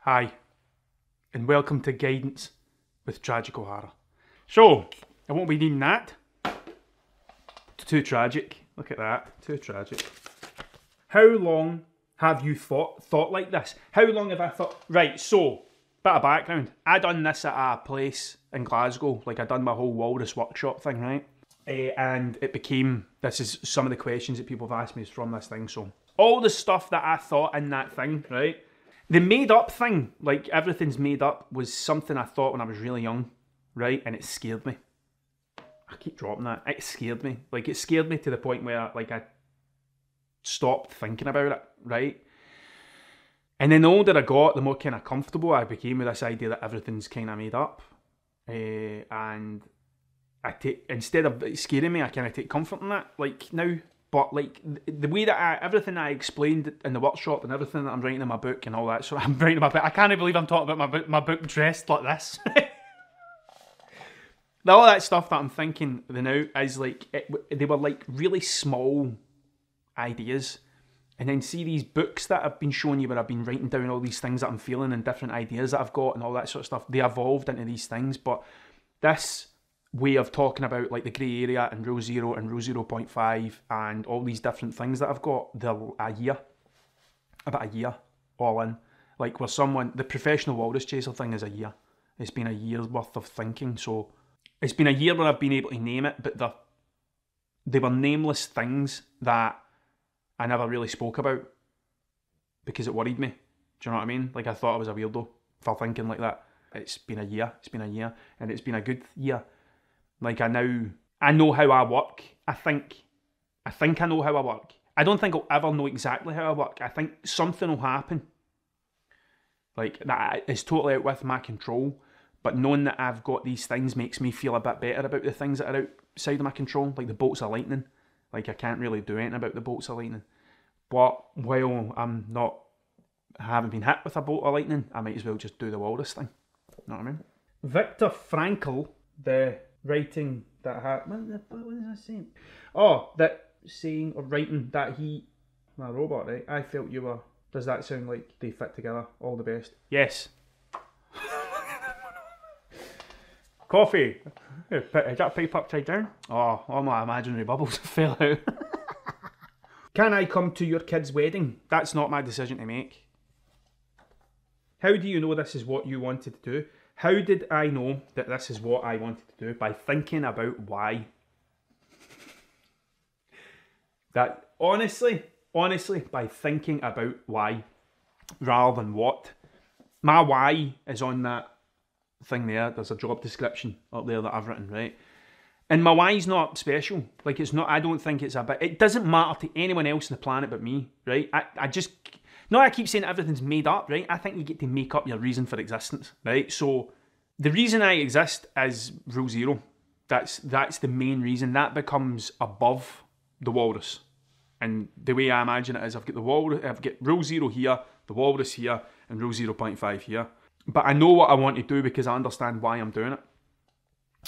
Hi, and welcome to Guidance with Tragic O'Hara. So, I won't be needing that. Too tragic. Look at that. Too tragic. How long have you thought like this? How long have I thought? Right, so, bit of background. I done this at a place in Glasgow. Like, I done my whole Walrus workshop thing, right? And it became, this is some of the questions that people have asked me is from this thing. So, all the stuff that I thought in that thing, right? The made up thing, like everything's made up, was something I thought when I was really young, right? And it scared me. I keep dropping that. It scared me. Like, it scared me to the point where, like, I stopped thinking about it, right? And then the older I got, the more kind of comfortable I became with this idea that everything's kind of made up. And I take, instead of it scaring me, I kind of take comfort in that, like, now. But, like, the way that everything I explained in the workshop and everything that I'm writing in my book and all that, so I'm writing in my book, I can't believe I'm talking about my book dressed like this. All that stuff that I'm thinking now is, like, they were, like, really small ideas. And then see these books that I've been showing you where I've been writing down all these things that I'm feeling and different ideas that I've got and all that sort of stuff. They evolved into these things, but this way of talking about, like, the grey area and Rule Zero and Rule 0.5 and all these different things that I've got, they're about a year all in. Like, where someone, the professional walrus chaser thing is a year. It's been a year's worth of thinking, so it's been a year where I've been able to name it, but they were nameless things that I never really spoke about because it worried me. Do you know what I mean? Like, I thought I was a weirdo for thinking like that. It's been a year, and it's been a good year. Like, I know how I work. I think I know how I work. I don't think I'll ever know exactly how I work. I think something will happen, like, that is totally out with my control. But knowing that I've got these things makes me feel a bit better about the things that are outside of my control, like the bolts of lightning. Like, I can't really do anything about the bolts of lightning. But while I haven't been hit with a bolt of lightning, I might as well just do the walrus thing. You know what I mean? Viktor Frankl, the writing that what was I saying? Oh, that saying or writing that he, my robot, right? I felt you were. Does that sound like they fit together? All the best. Yes. Coffee. Is that pipe upside down? Oh, all my imaginary bubbles fell out. Can I come to your kid's wedding? That's not my decision to make. How do you know this is what you wanted to do? How did I know that this is what I wanted to do? By thinking about why. That, honestly, by thinking about why, rather than what. My why is on that thing there. There's a job description up there that I've written, right? And my why's not special. Like, it's not, I don't think it's a bit, it doesn't matter to anyone else on the planet but me, right? I keep saying everything's made up, right? I think you get to make up your reason for existence, right? So, the reason I exist is Rule Zero. That's the main reason. That becomes above the walrus. And the way I imagine it is I've got Rule Zero here, the walrus here, and Rule 0.5 here. But I know what I want to do because I understand why I'm doing it.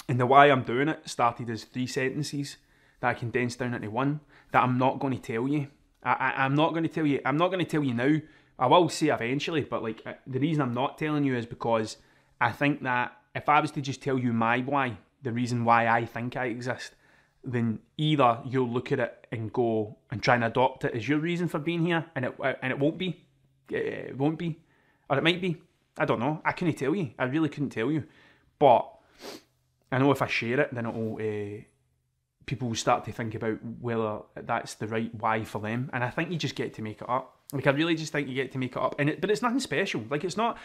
And the why I'm doing it started as 3 sentences that I condensed down into one that I'm not going to tell you. I'm not going to tell you. I'm not going to tell you now. I will say eventually, but, like, the reason I'm not telling you is because I think that if I was to just tell you my why, the reason why I think I exist, then either you'll look at it and go and try and adopt it as your reason for being here, and it won't be. It won't be. Or it might be. I don't know. I couldn't tell you. I really couldn't tell you. But I know if I share it, then it'll people will start to think about whether that's the right why for them. And I think you just get to make it up. Like, I really just think you get to make it up. But it's nothing special. Like, it's not,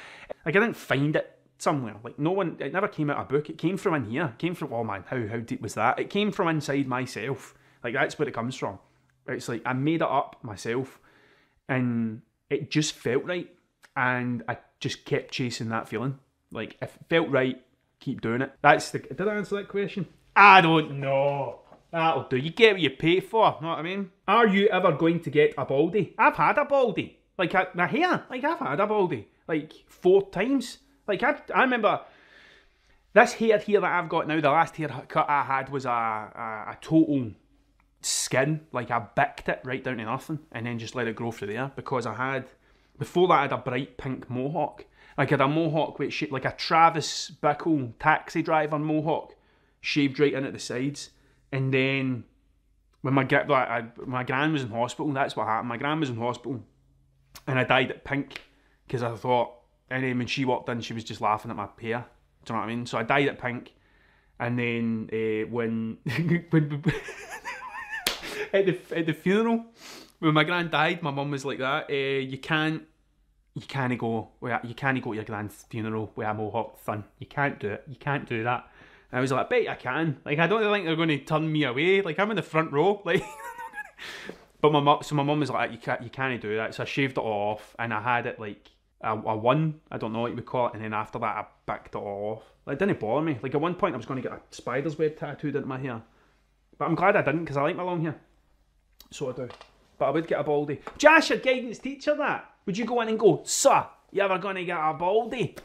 like, I didn't find it somewhere. Like, it never came out of a book. It came from in here. It came from, oh man, how deep was that? It came from inside myself. Like, that's where it comes from. It's like, I made it up myself, and it just felt right. And I just kept chasing that feeling. Like, if it felt right, keep doing it. Did I answer that question? I don't know. That'll do. You get what you pay for, know what I mean? Are you ever going to get a baldy? I've had a baldy. Like, my hair. Like, I've had a baldy. Like, 4 times. Like, I remember this hair here that I've got now, the last haircut I had was a total skin. Like, I bicked it right down to nothing and then just let it grow through there because I had Before that, I had a bright pink mohawk. Like, I had a mohawk which shaped like a Travis Bickle taxi driver mohawk, shaved right in at the sides. And then when my gran was in hospital, that's what happened. My gran was in hospital, and I dyed it pink because I thought, and then when she walked in, she was just laughing at my hair. Do you know what I mean? So I dyed it pink, and then when at the funeral, when my gran died, my mum was like that. You can't go to your gran's funeral with a mohawk, son. You can't do it. You can't do that. And I was like, I bet I can. Like, I don't think they're going to turn me away. Like, I'm in the front row. Like, but my mum was like, you can't do that. So I shaved it off, and I had it like a one. I don't know what you would call it. And then after that, I backed it off. Like, it didn't bother me. Like, at one point, I was going to get a spider's web tattooed into my hair, but I'm glad I didn't because I like my long hair. So I do. But I would get a baldy. Josh, your guidance teacher, that. Would you go in and go, sir, you ever going to get a baldy?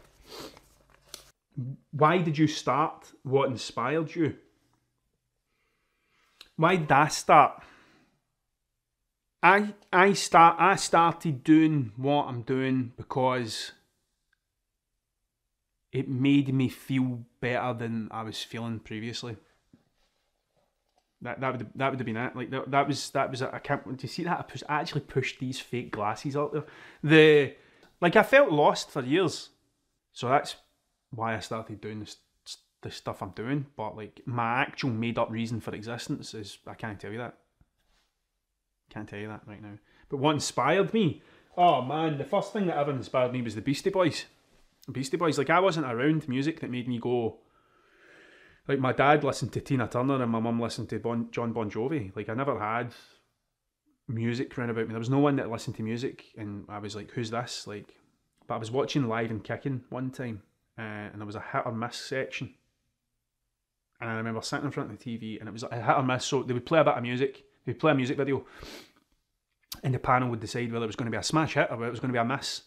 Why did you start? What inspired you? Why did I start? I started doing what I'm doing because it made me feel better than I was feeling previously. That would have been it. Like that was I can't. Do you see that? I actually pushed these fake glasses out there. I felt lost for years, so that's why I started doing the stuff I'm doing. But like my actual made up reason for existence is I can't tell you that. Can't tell you that right now. But what inspired me? Oh man, the first thing that ever inspired me was the Beastie Boys. Beastie Boys. Like I wasn't around music that made me go. Like my dad listened to Tina Turner and my mum listened to John Bon Jovi. Like I never had music round about me. There was no one that listened to music, and I was like, "Who's this?" Like, but I was watching Live and Kicking one time, and there was a hit or miss section, and I remember sitting in front of the TV, and it was a hit or miss. So they would play a bit of music, they'd play a music video, and the panel would decide whether it was going to be a smash hit or whether it was going to be a miss.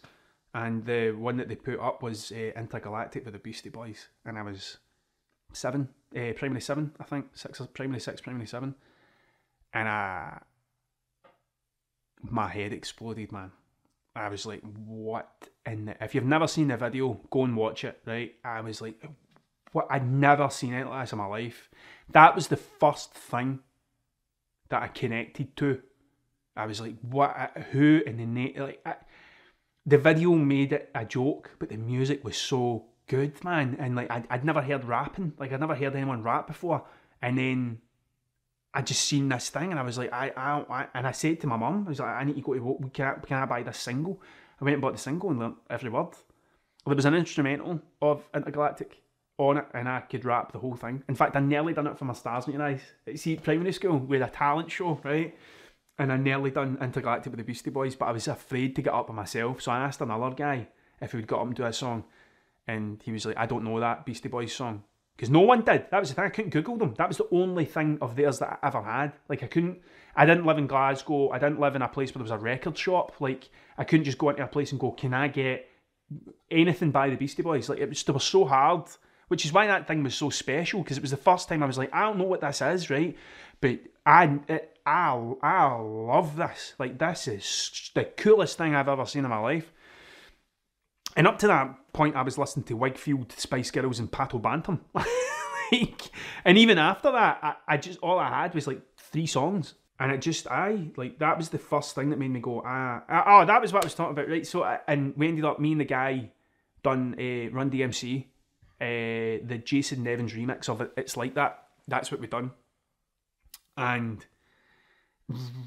And the one that they put up was Intergalactic with the Beastie Boys, and I was primary 7, I think, primary 6, primary 7, and my head exploded, man. I was like, what in the... If you've never seen the video, go and watch it, right? I was like, what? I'd never seen anything like this in my life. That was the first thing that I connected to. I was like, what? Who in the... the video made it a joke, but the music was so good, man. And like I'd never heard rapping. Like I'd never heard anyone rap before. And then I just seen this thing, and I was like, and I said to my mum, I was like, I need to go to can I buy this single? I went and bought the single and learned every word. There was an instrumental of Intergalactic on it, and I could rap the whole thing. In fact, I nearly done it for my Stars Meeting Eyes. See, primary school, we had a talent show, right? And I nearly done Intergalactic with the Beastie Boys, but I was afraid to get up by myself. So I asked another guy if he would get up and do a song. And he was like, I don't know that Beastie Boys song. Because no one did. That was the thing. I couldn't Google them. That was the only thing of theirs that I ever had. Like, I didn't live in Glasgow. I didn't live in a place where there was a record shop. Like, I couldn't just go into a place and go, can I get anything by the Beastie Boys? Like, they were so hard. Which is why that thing was so special. Because it was the first time I was like, I don't know what this is, right? But I love this. Like, this is the coolest thing I've ever seen in my life. And up to that point, I was listening to Wigfield, Spice Girls, and Pato Bantam. And even after that, I just all I had was like 3 songs, and that was the first thing that made me go that was what I was talking about, right? So and we ended up, me and the guy done Run DMC, the Jason Nevins remix of it. It's Like That. That's what we done, and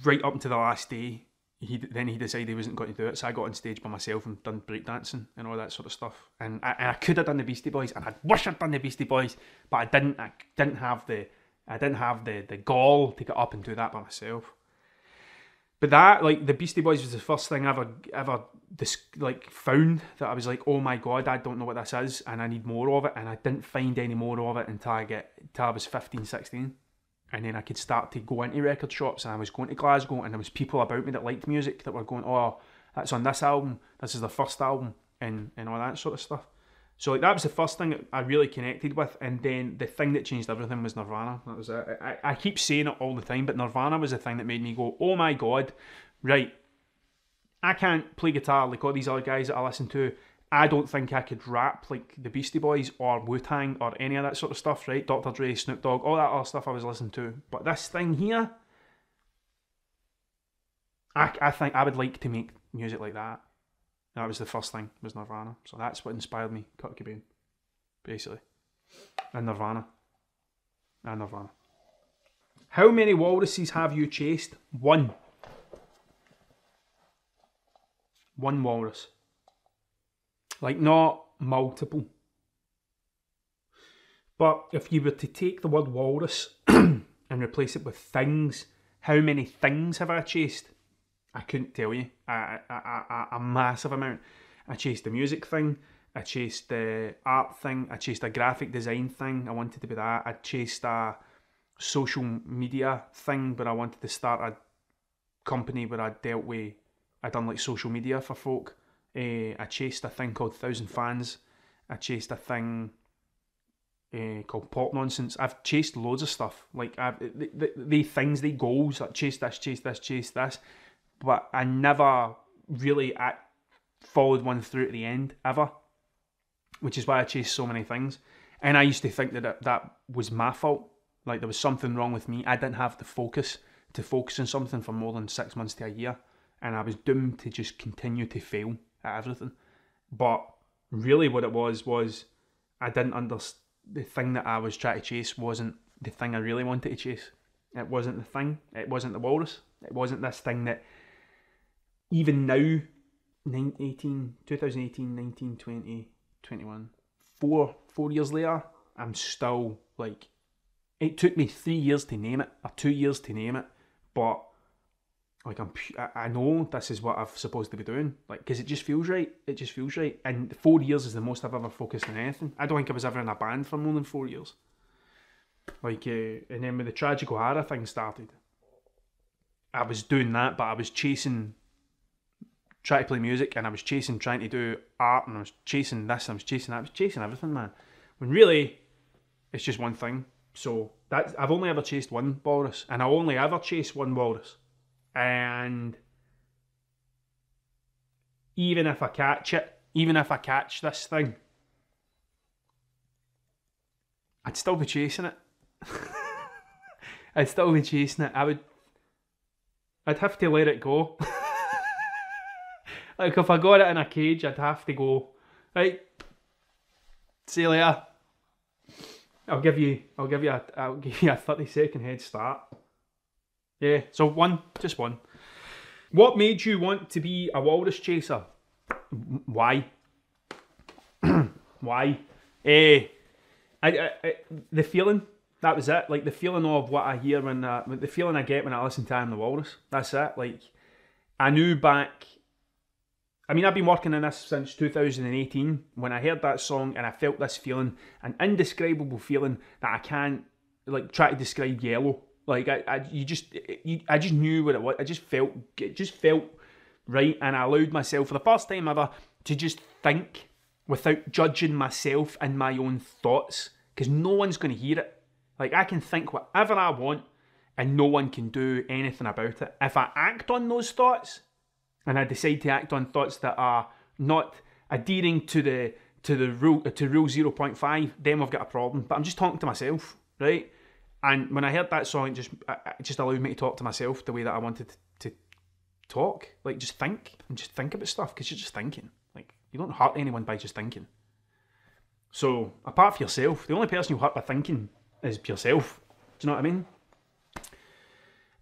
right up to the last day. He decided he wasn't going to do it, so I got on stage by myself and done breakdancing and all that sort of stuff. And I could have done the Beastie Boys, and I wish I'd done the Beastie Boys, but I didn't. I didn't have the gall to get up and do that by myself. But that, like, the Beastie Boys was the first thing I ever found that I was like, oh my god, I don't know what this is, and I need more of it. And I didn't find any more of it until I was 15, 16. And then I could start to go into record shops, and I was going to Glasgow, and there was people about me that liked music that were going, oh, that's on this album, this is the first album, and all that sort of stuff. So like that was the first thing that I really connected with, and then the thing that changed everything was Nirvana. That was it. I keep saying it all the time, but Nirvana was the thing that made me go, oh my god, right, I can't play guitar like all these other guys that I listen to. I don't think I could rap like the Beastie Boys or Wu-Tang or any of that sort of stuff, right? Dr. Dre, Snoop Dogg, all that other stuff I was listening to. But this thing here, I think I would like to make music like that. That was the first thing, was Nirvana. So that's what inspired me, Kurt Cobain, basically. And Nirvana. How many walruses have you chased? One. One walrus. Like, not multiple. But if you were to take the word walrus and replace it with things, how many things have I chased? I couldn't tell you. A massive amount. I chased the music thing. I chased the art thing. I chased a graphic design thing. I wanted to be that. I chased a social media thing, but I wanted to start a company where I dealt with, I done like social media for folk. I chased a thing called 1,000 Fans. I chased a thing called Pop Nonsense. I've chased loads of stuff. Like, the things, the goals, like chase this. But I never really followed one through to the end, ever. Which is why I chased so many things. And I used to think that was my fault. Like, there was something wrong with me. I didn't have the focus to focus on something for more than 6 months to a year. And I was doomed to just continue to fail at everything. But really what it was I didn't understand. The thing that I was trying to chase wasn't the thing I really wanted to chase. It wasn't the thing. It wasn't the walrus. It wasn't this thing that even now, 2018, 19, 20, 21, 4 years later, I'm still like, it took me 3 years to name it, or 2 years to name it, but like I know this is what I'm supposed to be doing, like, because it just feels right. It just feels right. And 4 years is the most I've ever focused on anything. I don't think I was ever in a band for more than 4 years. Like, and then when the Tragic O'Hara thing started, I was doing that, but I was trying to play music, and I was trying to do art, and I was chasing this, and I was chasing everything, man. When really, it's just one thing. So I've only ever chased one walrus, and I only ever chase one walrus. And even if I catch this thing, I'd still be chasing it. I'd have to let it go. Like, if I got it in a cage, I'd have to go, right, see you later. I'll give you a 30-second head start. Yeah, so just one. What made you want to be a walrus chaser? Why? Why? The feeling. That was it. Like, the feeling of what I hear the feeling I get when I listen to I Am the Walrus. That's it. Like, I knew back. I mean, I've been working on this since 2018 when I heard that song, and I felt this feeling, an indescribable feeling that I can't, like, try to describe yellow. Like, I just knew what it was. It just felt right, and I allowed myself for the first time ever to just think without judging myself and my own thoughts, because no one's going to hear it. Like, I can think whatever I want, and no one can do anything about it. If I act on those thoughts, and I decide to act on thoughts that are not adhering to rule 0.5, then we've got a problem. But I'm just talking to myself, right? And when I heard that song, it just allowed me to talk to myself the way that I wanted to talk. Like, just think about stuff, because you're just thinking. Like, you don't hurt anyone by just thinking. So, apart from yourself, the only person you hurt by thinking is yourself. Do you know what I mean?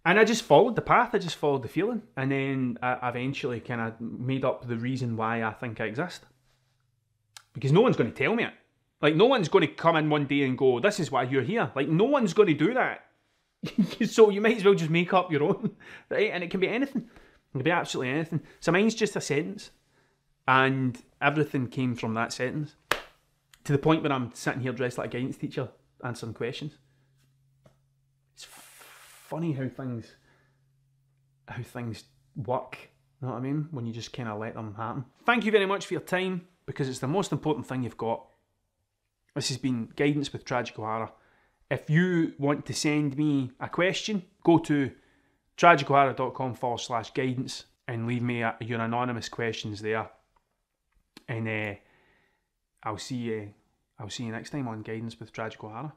And I just followed the path. I just followed the feeling. And then I eventually kind of made up the reason why I think I exist. Because no one's going to tell me it. Like, no one's going to come in one day and go, this is why you're here. Like, no one's going to do that. So you might as well just make up your own, right? And it can be anything. It can be absolutely anything. So mine's just a sentence. And everything came from that sentence. To the point where I'm sitting here dressed like a guidance teacher, answering questions. It's funny how things work. You know what I mean? When you just kind of let them happen. Thank you very much for your time, because it's the most important thing you've got. This has been Guidance with Tragic O'Hara. If you want to send me a question, go to tragicohara.com/guidance. and leave me your anonymous questions there. And I'll see you next time on Guidance with Tragic O'Hara.